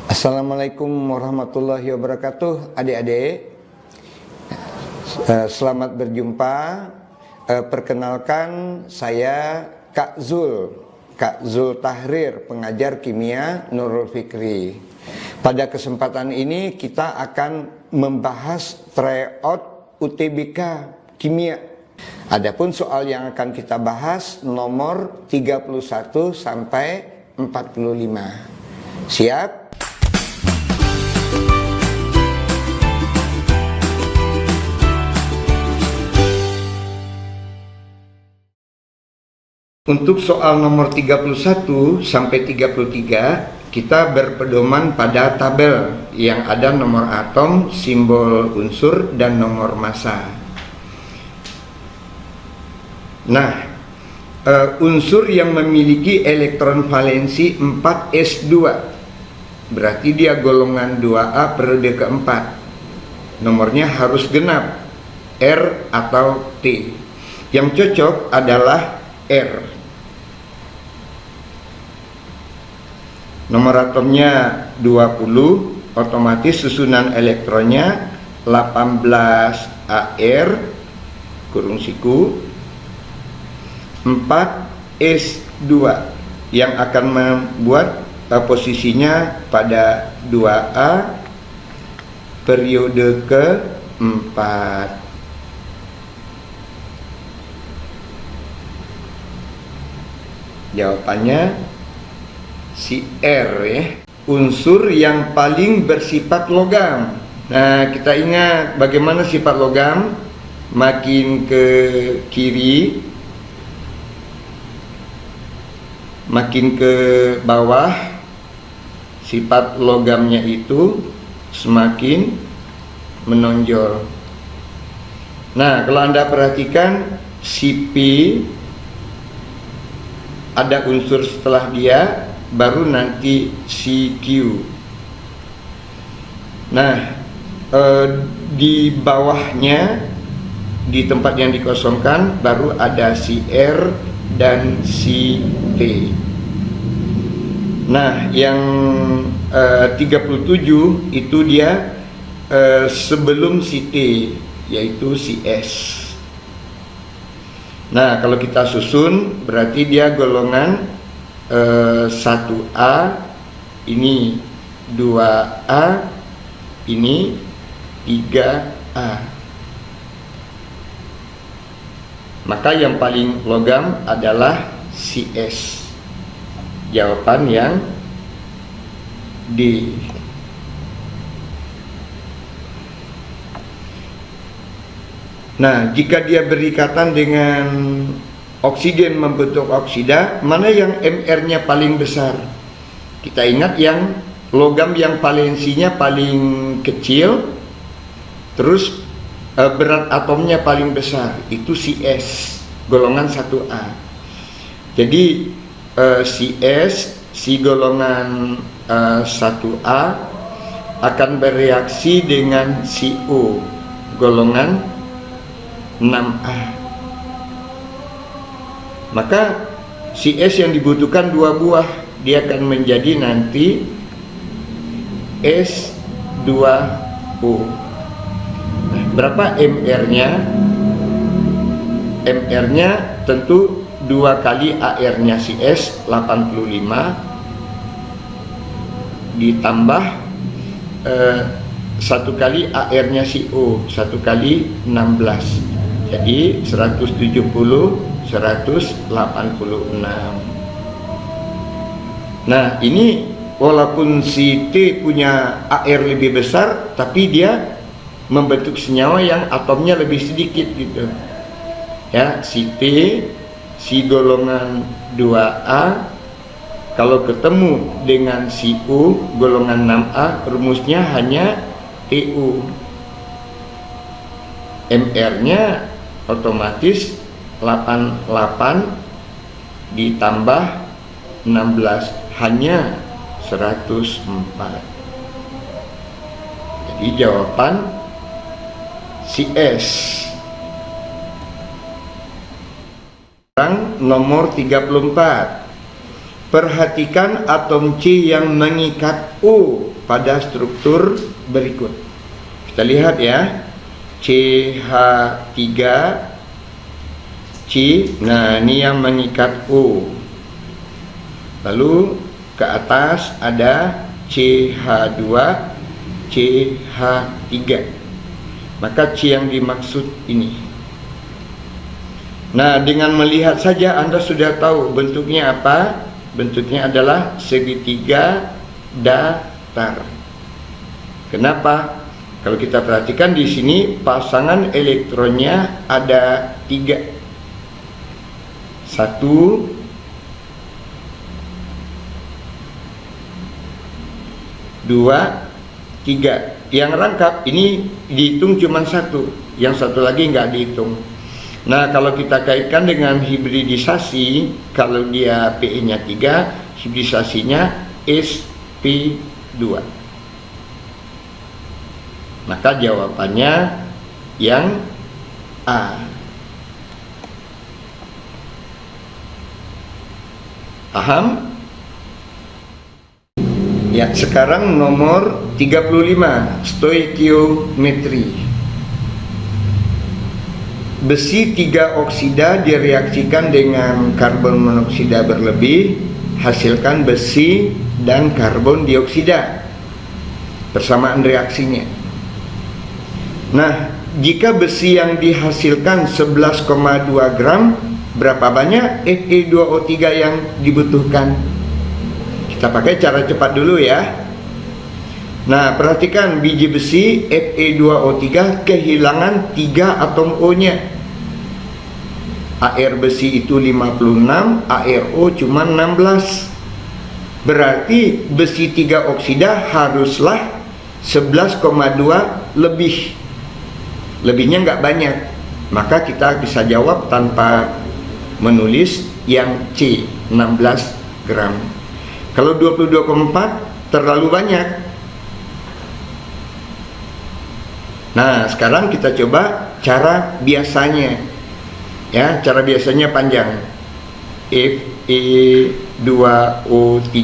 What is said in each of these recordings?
Assalamualaikum warahmatullahi wabarakatuh, adik-adik. Selamat berjumpa. Perkenalkan, saya Kak Zul Tahrir, pengajar kimia Nurul Fikri. Pada kesempatan ini kita akan membahas tryout UTBK kimia. Adapun soal yang akan kita bahas nomor 31 sampai 45. Siap? Untuk soal nomor 31 sampai 33, kita berpedoman pada tabel yang ada nomor atom, simbol unsur, dan nomor massa. Nah, unsur yang memiliki elektron valensi 4s2, berarti dia golongan 2A periode keempat. Nomornya harus genap, R atau T. Yang cocok adalah R. Nomor atomnya 20, otomatis susunan elektronnya 18 AR kurung siku 4 S2 yang akan membuat posisinya pada 2A periode keempat. Jawabannya si R ya. Unsur yang paling bersifat logam. Nah, kita ingat bagaimana sifat logam. Makin ke kiri, makin ke bawah, sifat logamnya itu semakin menonjol. Nah, kalau Anda perhatikan si P, ada unsur setelah dia, baru nanti si Q. Nah, di bawahnya, di tempat yang dikosongkan, baru ada si R dan si T. Nah, yang 37 itu dia sebelum si T, yaitu si S. Nah, kalau kita susun, berarti dia golongan 1A, ini 2A, ini 3A. Maka yang paling logam adalah si S. Jawaban yang D. Nah, jika dia berikatan dengan oksigen membentuk oksida, mana yang MR-nya paling besar? Kita ingat yang logam yang valensinya paling kecil, terus berat atomnya paling besar, itu si S, golongan 1A. Jadi si S, si golongan 1A akan bereaksi dengan si O, golongan 6A. Maka si S yang dibutuhkan 2 buah, dia akan menjadi nanti S2O. Nah, berapa MR-nya? MR-nya tentu 2 kali AR-nya si S, 85, ditambah 1 kali AR-nya si O, 1 kali 16. Jadi 170, 186. Nah, ini walaupun si T punya AR lebih besar, tapi dia membentuk senyawa yang atomnya lebih sedikit gitu. Ya, si T, si golongan 2A, kalau ketemu dengan si U golongan 6A, rumusnya hanya TU. MR-nya otomatis 88 ditambah 16, hanya 104. Jadi jawaban si S. Sekarang nomor 34. perhatikan atom C yang mengikat O pada struktur berikut. Kita lihat ya, CH3 C, nah ini yang mengikat O. Lalu ke atas ada CH2 CH3. Maka C yang dimaksud ini. Nah, dengan melihat saja Anda sudah tahu bentuknya apa. Bentuknya adalah segitiga datar. Kenapa? Kalau kita perhatikan di sini pasangan elektronnya ada 3. 1, 2, 3. Yang rangkap ini dihitung cuma 1, yang satu lagi nggak dihitung. Nah, kalau kita kaitkan dengan hibridisasi, kalau dia PE-nya 3, hibridisasinya sp2. Maka jawabannya yang A. Paham? Ya, sekarang nomor 35, stoikiometri. Besi 3 oksida direaksikan dengan karbon monoksida berlebih, hasilkan besi dan karbon dioksida. Persamaan reaksinya. Nah, jika besi yang dihasilkan 11,2 gram, berapa banyak Fe2O3 yang dibutuhkan? Kita pakai cara cepat dulu ya. Nah, perhatikan biji besi Fe2O3 kehilangan 3 atom O-nya. Air besi itu 56, ArO cuma 16. Berarti besi 3 oksida haruslah 11,2 lebih. Lebihnya nggak banyak. Maka kita bisa jawab tanpa menulis yang C, 16 gram. Kalau 22,4 terlalu banyak. Nah, sekarang kita coba cara biasanya. Ya, cara biasanya panjang. Fe2O3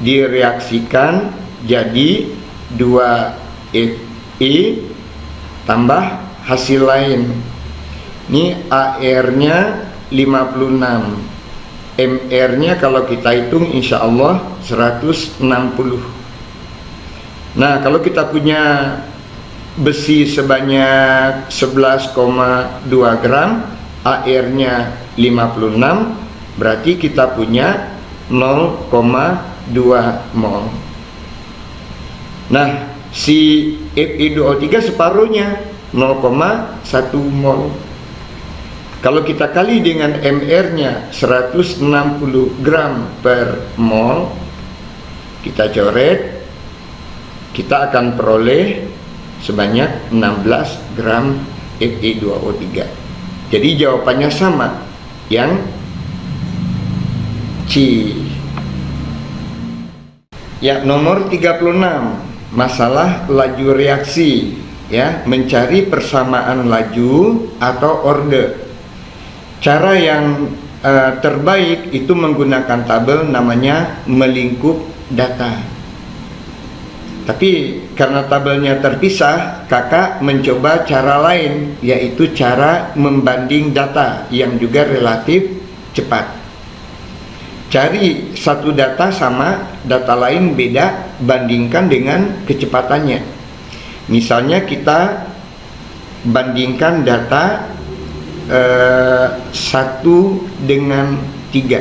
direaksikan jadi 2Fe tambah hasil lain. Ini AR-nya 56. MR-nya kalau kita hitung insya Allah 160. Nah, kalau kita punya besi sebanyak 11,2 gram, AR-nya 56, berarti kita punya 0,2 mol. Nah, si Fe2O3 separuhnya 0,1 mol. Kalau kita kali dengan MR-nya 160 gram per mol, kita coret, kita akan peroleh sebanyak 16 gram Fe2O3. Jadi jawabannya sama, yang C. Ya, nomor 36, masalah laju reaksi, ya, mencari persamaan laju atau order. Cara yang terbaik itu menggunakan tabel namanya melingkup data. Tapi karena tabelnya terpisah, kakak mencoba cara lain, yaitu cara membanding data yang juga relatif cepat. Cari satu data sama, data lain beda, bandingkan dengan kecepatannya. Misalnya kita bandingkan data 1 dengan 3.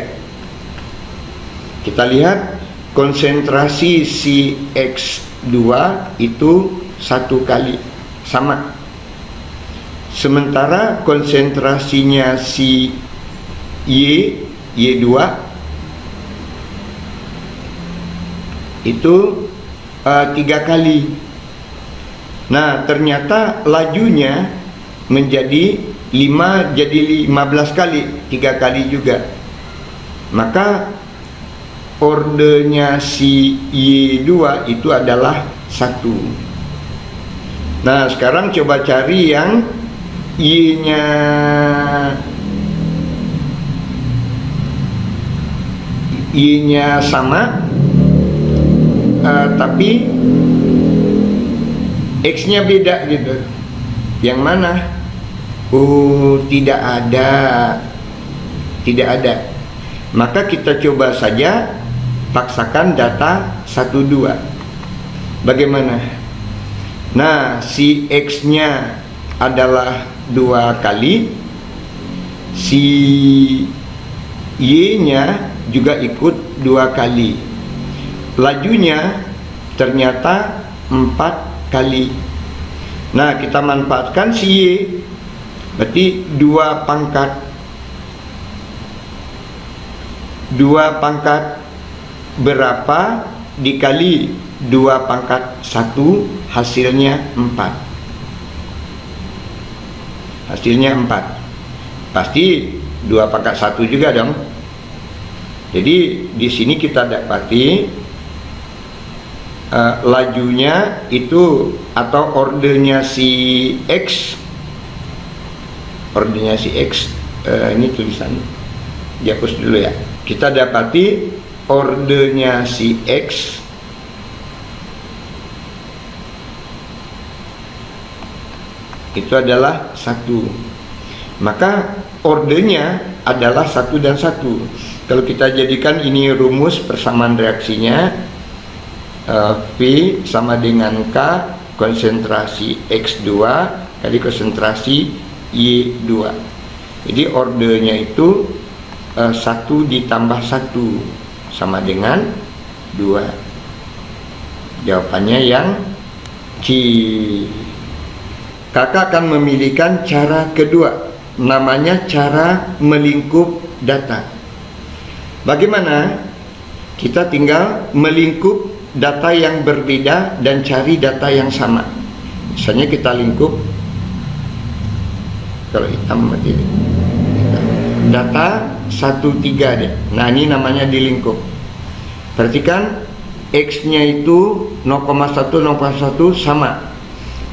Kita lihat konsentrasi si X2 itu 1 kali, sama. Sementara konsentrasinya si Y2 itu 3 kali. Nah, ternyata lajunya menjadi 5 jadi 15 kali, 3 kali juga. Maka ordernya si Y2 itu adalah 1. Nah, sekarang coba cari yang Y-nya Y-nya sama, tapi X-nya beda gitu. Yang mana? Oh, tidak ada. Maka kita coba saja paksakan data 1, 2. Bagaimana? Nah, si X-nya adalah 2 kali, si Y-nya juga ikut 2 kali. Lajunya ternyata 4 kali. Nah, kita manfaatkan si Y, berarti 2 pangkat berapa dikali 2 pangkat 1, hasilnya 4. Hasilnya 4. Pasti 2 pangkat 1 juga dong. Jadi di sini kita dapati lajunya itu atau ordernya si X. Ini tulisan dihapus dulu ya. Kita dapati ordernya si X itu adalah 1. Maka ordernya adalah 1 dan 1. Kalau kita jadikan ini rumus persamaan reaksinya, V sama dengan K konsentrasi X2 kali konsentrasi Y2. Jadi ordernya itu 1 ditambah 1 sama dengan 2. Jawabannya yang C. Kakak akan memilihkan cara kedua, namanya cara melingkup data. Bagaimana? Kita tinggal melingkup data yang berbeda dan cari data yang sama. Misalnya kita lingkup, kalau hitam berarti data 1,3 deh. Nah, ini namanya dilingkup. Perhatikan X-nya itu 0,1 sama,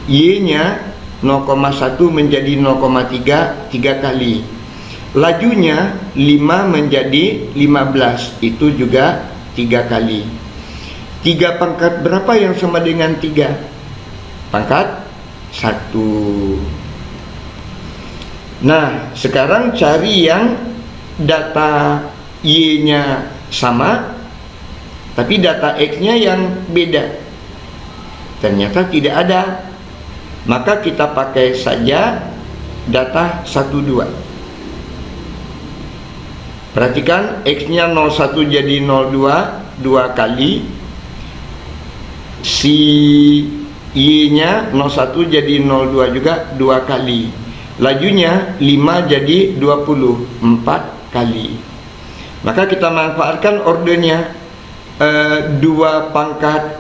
Y-nya 0,1 menjadi 0,3 3 kali. Lajunya 5 menjadi 15, itu juga 3 kali. 3 pangkat berapa yang sama dengan 3? Pangkat 1. Nah, sekarang cari yang data Y-nya sama tapi data X-nya yang beda. Ternyata tidak ada. Maka kita pakai saja data 1, 2. Perhatikan X-nya 01 jadi 02 2 kali, si Y-nya 01 jadi 02 juga 2 kali. Lajunya 5 jadi 20 4 kali. Maka kita manfaatkan ordernya. 2 pangkat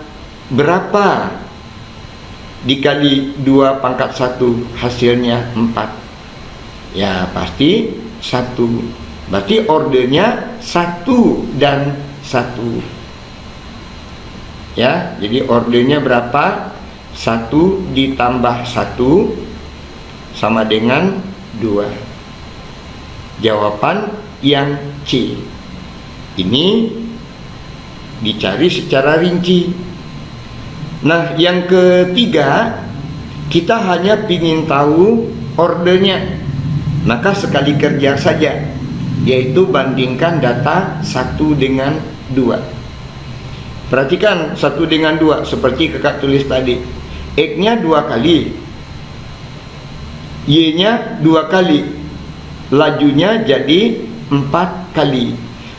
berapa dikali 2 pangkat 1, hasilnya 4. Ya pasti 1. Berarti ordernya 1 dan 1. Ya, jadi ordernya berapa? 1 ditambah 1 sama dengan 2. Jawaban yang C. Ini dicari secara rinci. Nah, yang ketiga, kita hanya ingin tahu ordernya. Maka sekali kerja saja, yaitu bandingkan data 1 dengan 2. Perhatikan 1 dengan 2 seperti kakak tulis tadi. X-nya 2 kali, Y-nya 2 kali, lajunya jadi 4 kali.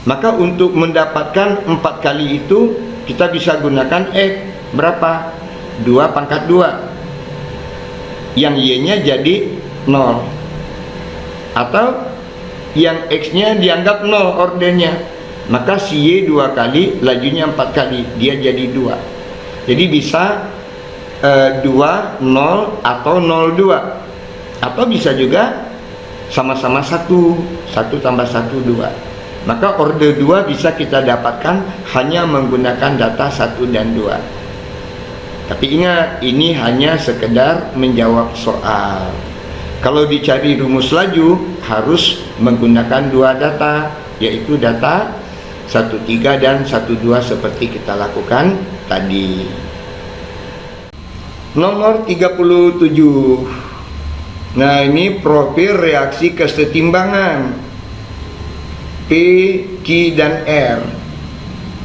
Maka untuk mendapatkan 4 kali itu kita bisa gunakan X berapa? 2 pangkat 2, yang Y-nya jadi 0, atau yang X-nya dianggap 0 ordernya, maka si Y 2 kali, lajunya 4 kali, dia jadi 2. Jadi bisa 2, 0 atau 02, atau bisa juga sama-sama 1 tambah 1 2. Maka order 2 bisa kita dapatkan hanya menggunakan data 1 dan 2. Tapi ingat, ini hanya sekedar menjawab soal. Kalau dicari rumus laju harus menggunakan 2 data, yaitu data 1,3 dan 1,2 seperti kita lakukan tadi. Nomor 37. Nah, ini profil reaksi kesetimbangan P, Q, dan R.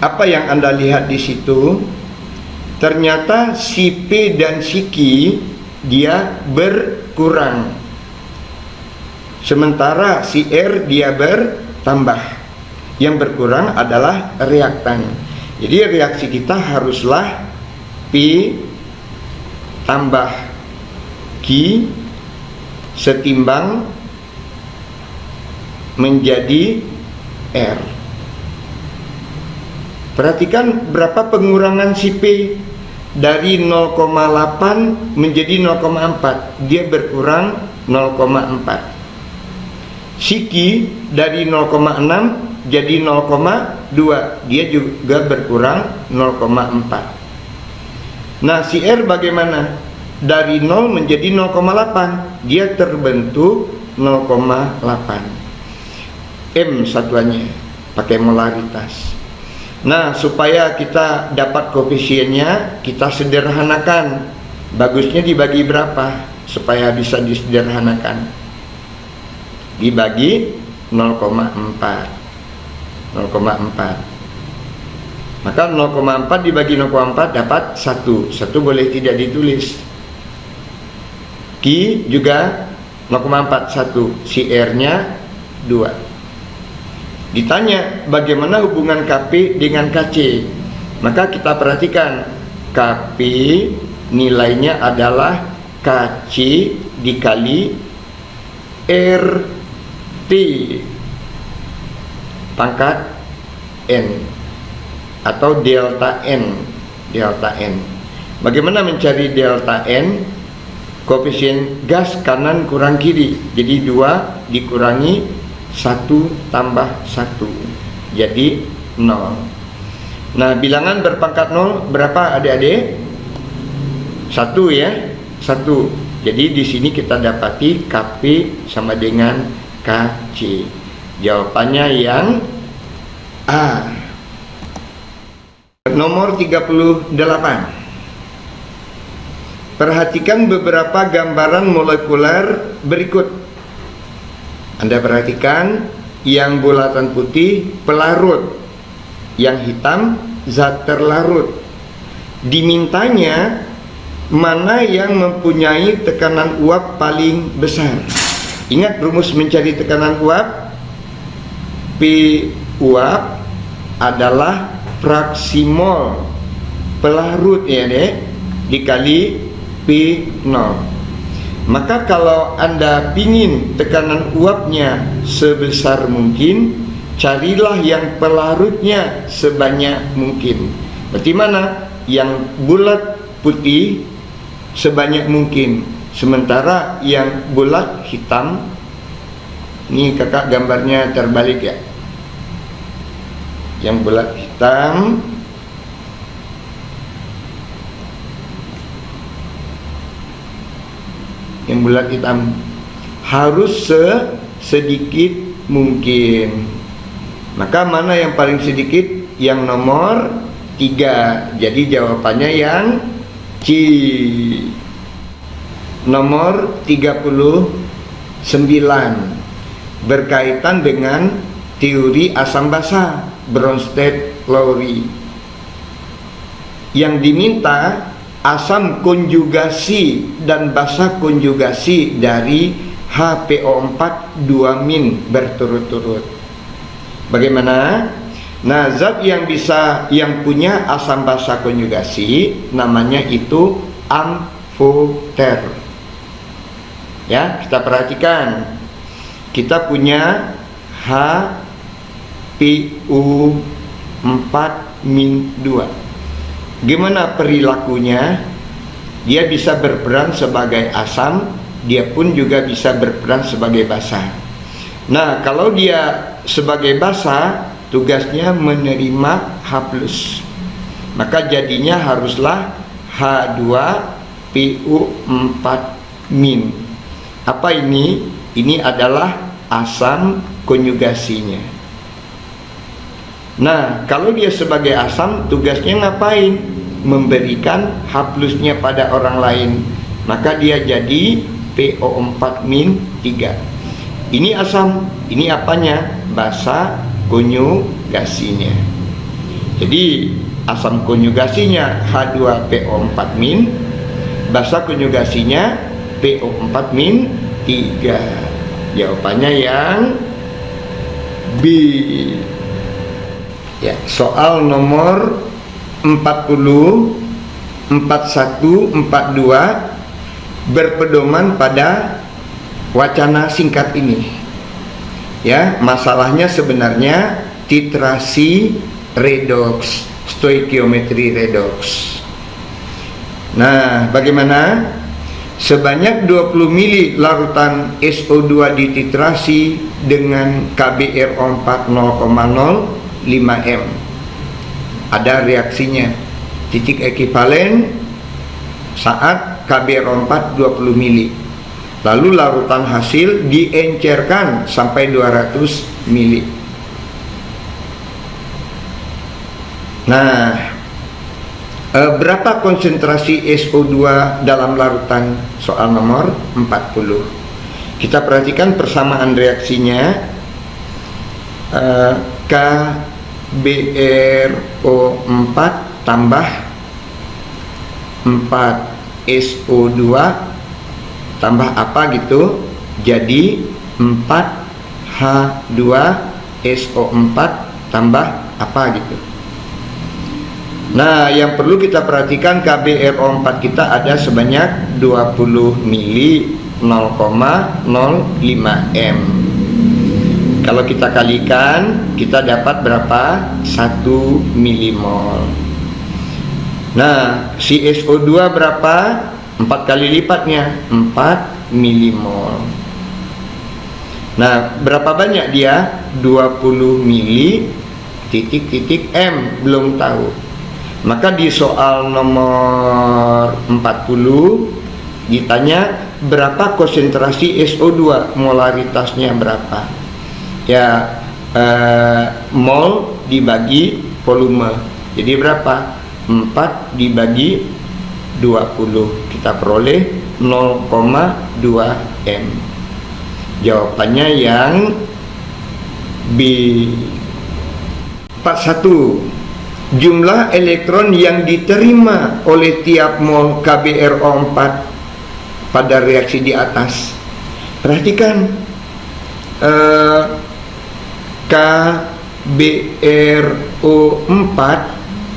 Apa yang Anda lihat di situ? Ternyata si P dan si Q dia berkurang, sementara si R dia bertambah. Yang berkurang adalah reaktan. Jadi reaksi kita haruslah P tambah Q setimbang menjadi R. Perhatikan berapa pengurangan si P dari 0,8 menjadi 0,4. Dia berkurang 0,4. Si Q dari 0,6 jadi 0,2. Dia juga berkurang 0,4. Nah, si R bagaimana? Dari 0 menjadi 0,8. Dia terbentuk 0,8. M satuannya pakai molaritas. Nah, supaya kita dapat koefisiennya, kita sederhanakan. Bagusnya dibagi berapa supaya bisa disederhanakan? Dibagi 0,4. 0,4. Maka 0,4 dibagi 0,4 dapat 1. 1 boleh tidak ditulis. Q juga 0,4, 1. Si R-nya 2. Ditanya bagaimana hubungan KP dengan KC. Maka kita perhatikan, KP nilainya adalah KC dikali RT pangkat N atau delta N. Delta N. Bagaimana mencari delta N? Koefisien gas kanan kurang kiri. Jadi 2 dikurangi 1 tambah 1 jadi 0. Nah, bilangan berpangkat 0 berapa adik-adik? 1 ya, 1. Jadi di sini kita dapati KP sama dengan KC. Jawabannya yang A. Nomor 38. Perhatikan beberapa gambaran molekuler berikut. Anda perhatikan, yang bulatan putih pelarut, yang hitam zat terlarut. Dimintanya mana yang mempunyai tekanan uap paling besar. Ingat rumus mencari tekanan uap. P uap adalah fraksi mol pelarut ya dek, dikali P0. Maka kalau Anda ingin tekanan uapnya sebesar mungkin, carilah yang pelarutnya sebanyak mungkin. Berarti mana? Yang bulat putih sebanyak mungkin, sementara yang bulat hitam, ini kakak gambarnya terbalik ya. Yang bulat hitam harus sedikit mungkin. Maka mana yang paling sedikit? Yang nomor 3. Jadi jawabannya yang C. Nomor 39 berkaitan dengan teori asam basa Bronsted-Lowry. Yang diminta asam konjugasi dan basa konjugasi dari HPO4 2- berturut-turut. Bagaimana? Nah, zat yang punya asam basa konjugasi namanya itu amfoter. Ya, kita perhatikan. Kita punya HPU4-2. Gimana perilakunya? Dia bisa berperan sebagai asam, dia pun juga bisa berperan sebagai basa. Nah, kalau dia sebagai basa, tugasnya menerima H+. Maka jadinya haruslah H2PU4-. Apa ini? Ini adalah asam konjugasinya. Nah, kalau dia sebagai asam, tugasnya ngapain? Memberikan H plusnya pada orang lain. Maka dia jadi PO4-3. Ini asam, ini apanya? Basa konjugasinya. Jadi asam konjugasinya H2PO4-, basa konjugasinya PO4-3. Jawabannya yang B. Ya, soal nomor 40, 41, 42 berpedoman pada wacana singkat ini. Ya, masalahnya sebenarnya titrasi redoks, stoikiometri redoks. Nah, bagaimana? Sebanyak 20 mili larutan SO2 dititrasi dengan KBRO4 0,05 M. Ada reaksinya, titik ekivalen saat KBRO4 20 mili. Lalu larutan hasil diencerkan sampai 200 mili. Nah, berapa konsentrasi SO2 dalam larutan? Soal nomor 40. Kita perhatikan persamaan reaksinya. KBRO4 tambah 4 SO2 tambah apa gitu, jadi 4H2SO4 tambah apa gitu. Nah, yang perlu kita perhatikan KBRO4 kita ada sebanyak 20 mili 0,05 M. Kalau kita kalikan, kita dapat berapa? 1 milimol. Nah, si SO2 berapa? 4 kali lipatnya, 4 milimol. Nah, berapa banyak dia? 20 mili titik M, belum tahu. Maka di soal nomor 40 ditanya berapa konsentrasi SO2, molaritasnya berapa? Ya, mol dibagi volume. Jadi berapa? 4 dibagi 20. Kita peroleh 0,2 M. Jawabannya yang B. 41. Jumlah elektron yang diterima oleh tiap mol KBRO4 pada reaksi di atas. Perhatikan, KBRO4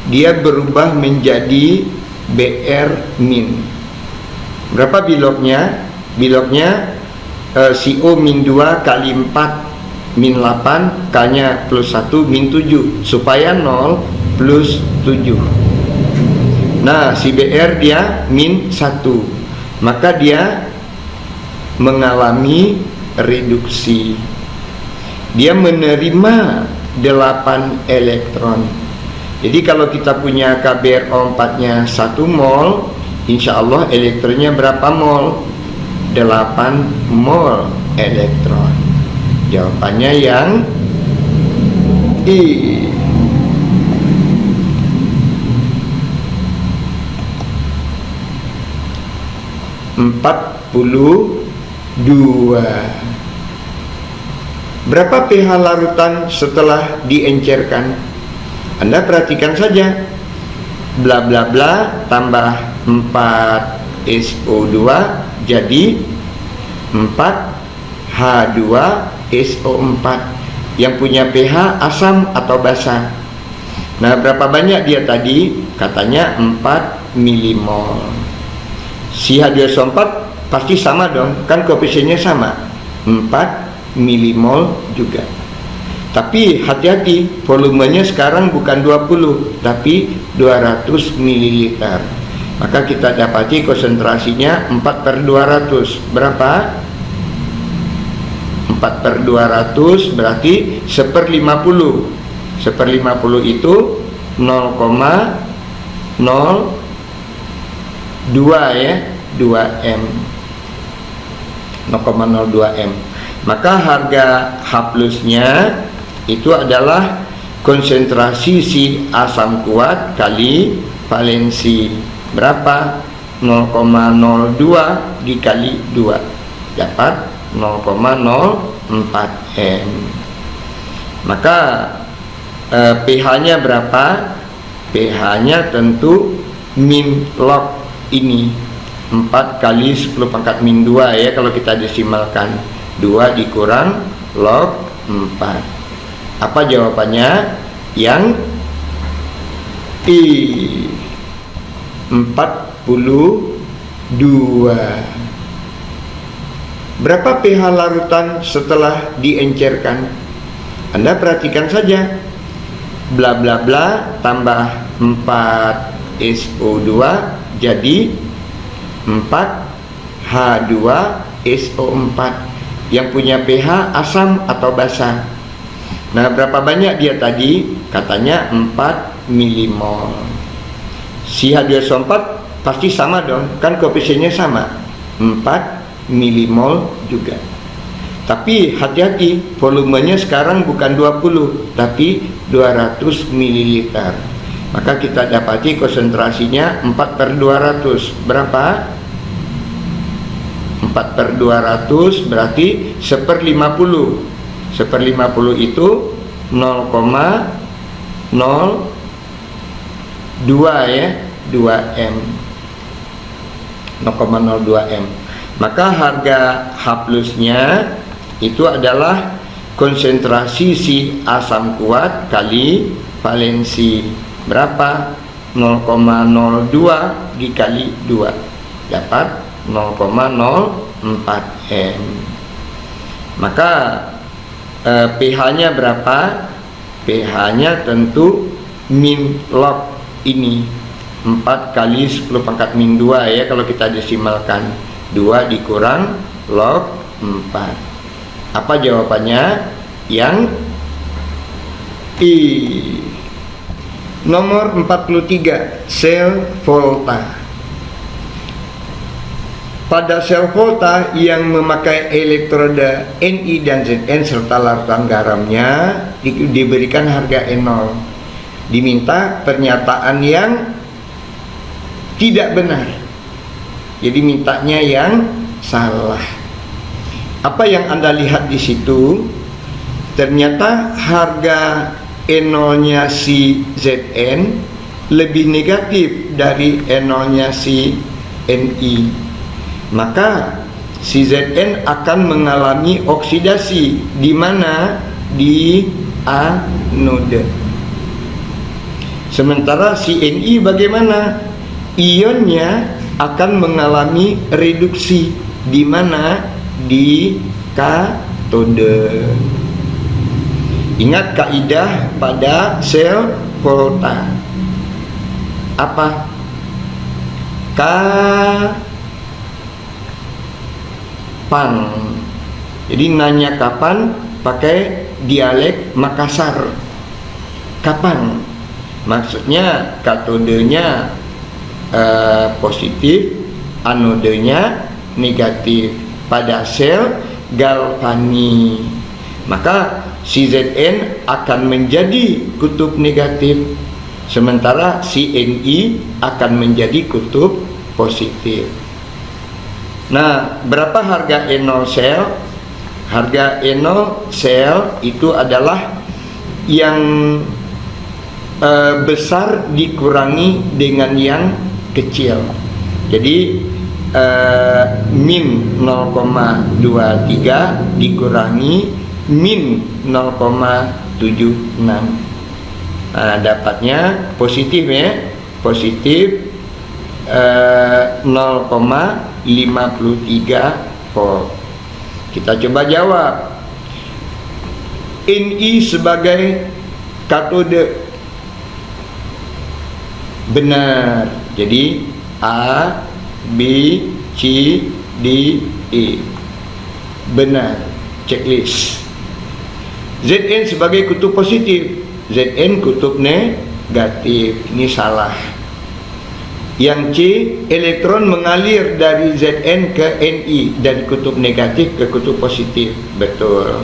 dia berubah menjadi Br-. Berapa biloknya? Biloknya CO-2 kali 4 -8, K-nya +1 -7 supaya 0 +7. Nah, si Br dia -1, maka dia mengalami reduksi. Dia menerima 8 elektron. Jadi kalau kita punya KBRO4 nya 1 mol, insya Allah elektronnya berapa mol? 8 mol elektron. Jawabannya yang I. 42. Berapa pH larutan setelah diencerkan? Anda perhatikan saja, bla bla bla tambah 4 SO2 jadi 4 H2SO4 yang punya pH asam atau basa. Nah, berapa banyak dia tadi? Katanya 4 milimol. Si H2SO4 pasti sama dong, kan koefisiennya sama, 4 milimol juga. Tapi hati-hati, volumenya sekarang bukan 20 tapi 200 ml. Maka kita dapati konsentrasinya 4/200. Berapa? 4/200 berarti 1/50. 1/50 itu 0,02 ya, 2 M. 0,02 M. Maka harga H plusnya itu adalah konsentrasi si asam kuat kali valensi berapa? 0,02 dikali 2 dapat 0,04 M. Maka pH-nya berapa? pH-nya tentu min log ini 4 kali 10 pangkat min 2 ya, kalau kita desimalkan 2 dikurang log 4. Apa jawabannya? Yang I 42. Berapa pH larutan setelah diencerkan? Anda perhatikan saja, bla bla bla tambah 4 SO2 jadi 4 H2SO4 yang punya pH asam atau basa. Nah, berapa banyak dia tadi? Katanya 4 milimol. Si H2SO4 pasti sama dong, kan koefisiennya sama, 4 milimol juga. Tapi hati-hati, volumenya sekarang bukan 20 tapi 200 ml. Maka kita dapati konsentrasinya 4/200. Berapa? 4/200 berarti 1/50. 1/50 itu 0,02 ya, 2 M. 0,02 M. Maka harga H plusnya itu adalah konsentrasi si asam kuat kali valensi berapa? 0,02 dikali 2 dapat 0,04 M. Maka pH-nya berapa? pH-nya tentu min log ini 4 kali 10 pangkat min 2 ya, kalau kita desimalkan 2 dikurang log 4. Apa jawabannya? Yang I. Nomor 43, sel volta. Pada sel volta yang memakai elektroda Ni dan Zn serta larutan garamnya diberikan harga E0. Diminta pernyataan yang tidak benar. Jadi mintanya yang salah. Apa yang Anda lihat di situ? Ternyata harga E0-nya si Zn lebih negatif dari E0-nya si Ni. Maka si Zn akan mengalami oksidasi di mana? Di anode. Sementara si Ni bagaimana? Ionnya akan mengalami reduksi di mana? Di katode. Ingat kaidah pada sel volta. Apa? Kapan. Jadi nanya kapan pakai dialek Makassar. Kapan? Maksudnya katodenya positif, anodenya negatif pada sel galvani. Maka si Zn akan menjadi kutub negatif, sementara si Ni akan menjadi kutub positif. Nah, berapa harga E0 sel? Harga E0 sel itu adalah yang besar dikurangi dengan yang kecil. Jadi min 0,23 dikurangi min 0,76. Nah, dapatnya positif ya, positif 0,53 volt. Kita coba jawab. Ni sebagai katode benar. Jadi A, B, C, D, E benar. Checklist. Zn sebagai kutub positif, Zn kutub negatif. Ini salah. Yang C, elektron mengalir dari Zn ke Ni, dari kutub negatif ke kutub positif. Betul.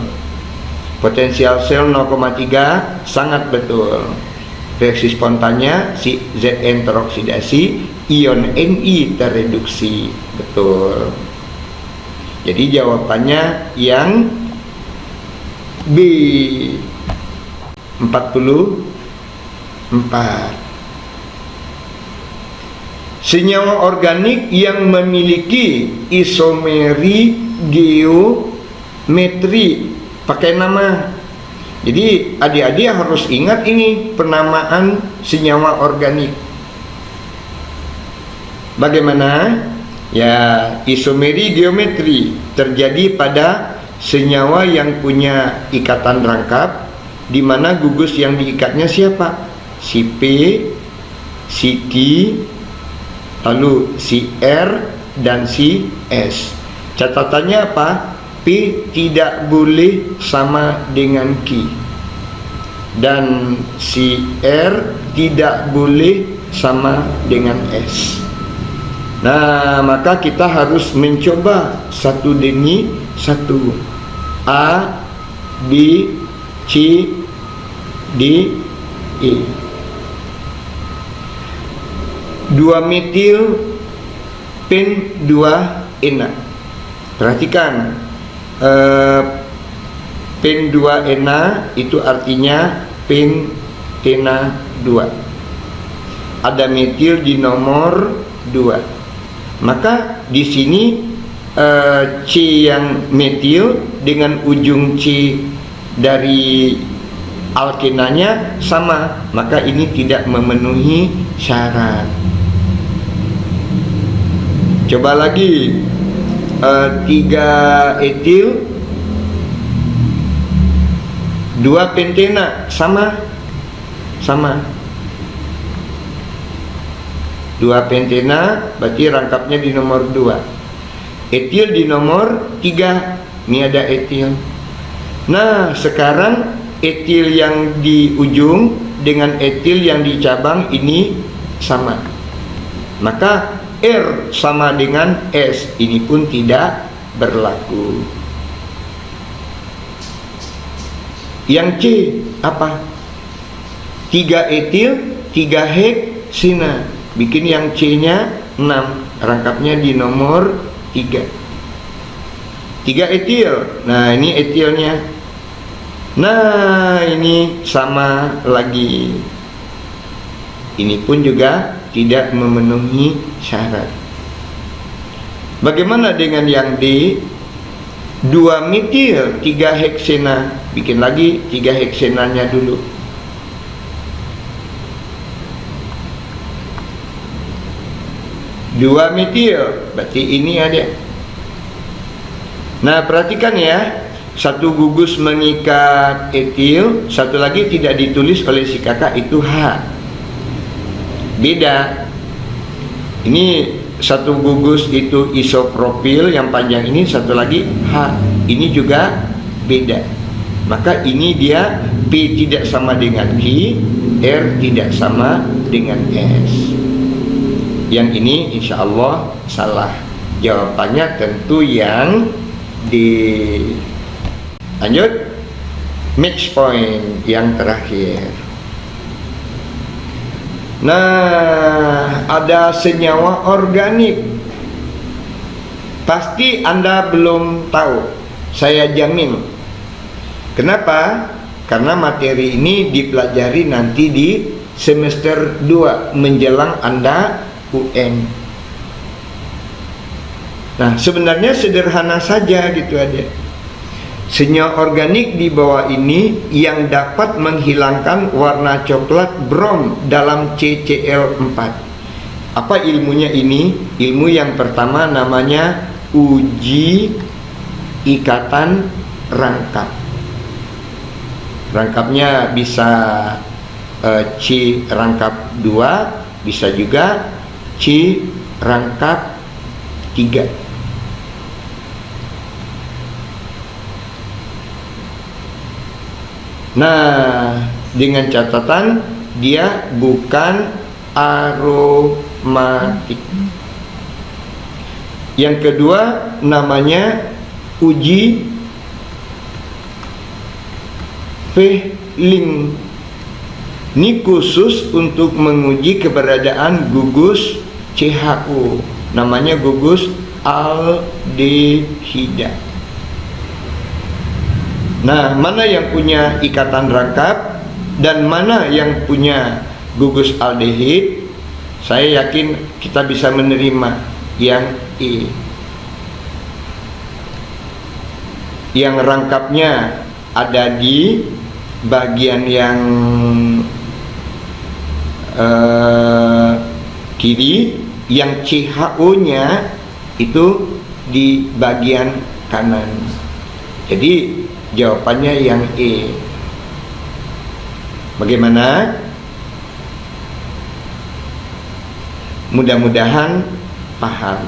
Potensial sel 0,3 sangat betul. Reaksi spontannya si Zn teroksidasi, ion Ni tereduksi. Betul. Jadi jawabannya yang B, 44. Senyawa organik yang memiliki isomeri geometri, pakai nama. Jadi adik-adik harus ingat ini penamaan senyawa organik. Bagaimana? Ya, isomeri geometri terjadi pada senyawa yang punya ikatan rangkap, di mana gugus yang diikatnya siapa? Si P, si Q, lalu si R dan si S. Catatannya apa? P tidak boleh sama dengan Q, dan si R tidak boleh sama dengan S. Nah, maka kita harus mencoba satu demi satu. A, B, C, D, E. 2-metil pen 2-ena. Perhatikan, pen 2-ena itu artinya pentena 2. Ada metil di nomor 2. Maka di sini C yang metil dengan ujung C dari alkenanya sama, maka ini tidak memenuhi syarat. Coba lagi, 3 etil 2 pentena sama 2 pentena berarti rangkapnya di nomor 2, etil di nomor 3. Ini ada etil. Nah, sekarang etil yang di ujung dengan etil yang di cabang ini sama, maka R sama dengan S, ini pun tidak berlaku. Yang C apa? 3 etil 3 heksina, bikin yang C nya 6, rangkapnya di nomor 3. 3 etil, nah ini etilnya. Nah, ini sama lagi. Ini pun juga tidak memenuhi syarat. Bagaimana dengan yang D? 2 metil 3 heksena, bikin lagi 3 heksenanya dulu. Dua metil, berarti ini ada. Nah, perhatikan ya, satu gugus mengikat etil, satu lagi tidak ditulis oleh si kakak, itu H. Beda. Ini satu gugus itu isopropil yang panjang ini, satu lagi H. Ini juga beda. Maka ini dia P tidak sama dengan Q, R tidak sama dengan S. Yang ini insya Allah salah. Jawabannya tentu yang di. Lanjut, match point yang terakhir. Nah, ada senyawa organik. Pasti Anda belum tahu, saya jamin. Kenapa? Karena materi ini dipelajari nanti di semester 2 menjelang Anda UN. Nah, sebenarnya sederhana saja gitu aja. Senyawa organik di bawah ini yang dapat menghilangkan warna coklat brom dalam CCl4. Apa ilmunya ini? Ilmu yang pertama namanya uji ikatan rangkap. Rangkapnya bisa C rangkap 2, bisa juga C rangkap 3. Nah, dengan catatan dia bukan aromatik. Yang kedua namanya uji link. Ini khusus untuk menguji keberadaan gugus CHO, namanya gugus aldehida. Nah, mana yang punya ikatan rangkap dan mana yang punya gugus aldehid, saya yakin kita bisa menerima yang E. Yang rangkapnya ada di bagian yang kiri, yang CHO-nya itu di bagian kanan. Jadi jawabannya yang E. Bagaimana? Mudah-mudahan paham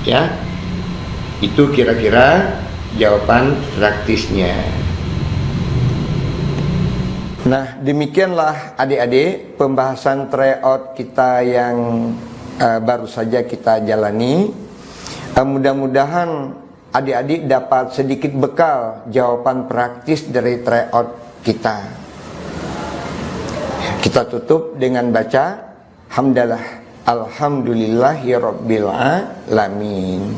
ya. Itu kira-kira jawaban praktisnya. Nah, demikianlah adik-adik pembahasan tryout kita yang baru saja kita jalani. Mudah-mudahan adik-adik dapat sedikit bekal jawaban praktis dari tryout kita. Kita tutup dengan baca hamdalah alhamdulillahirabbil alamin.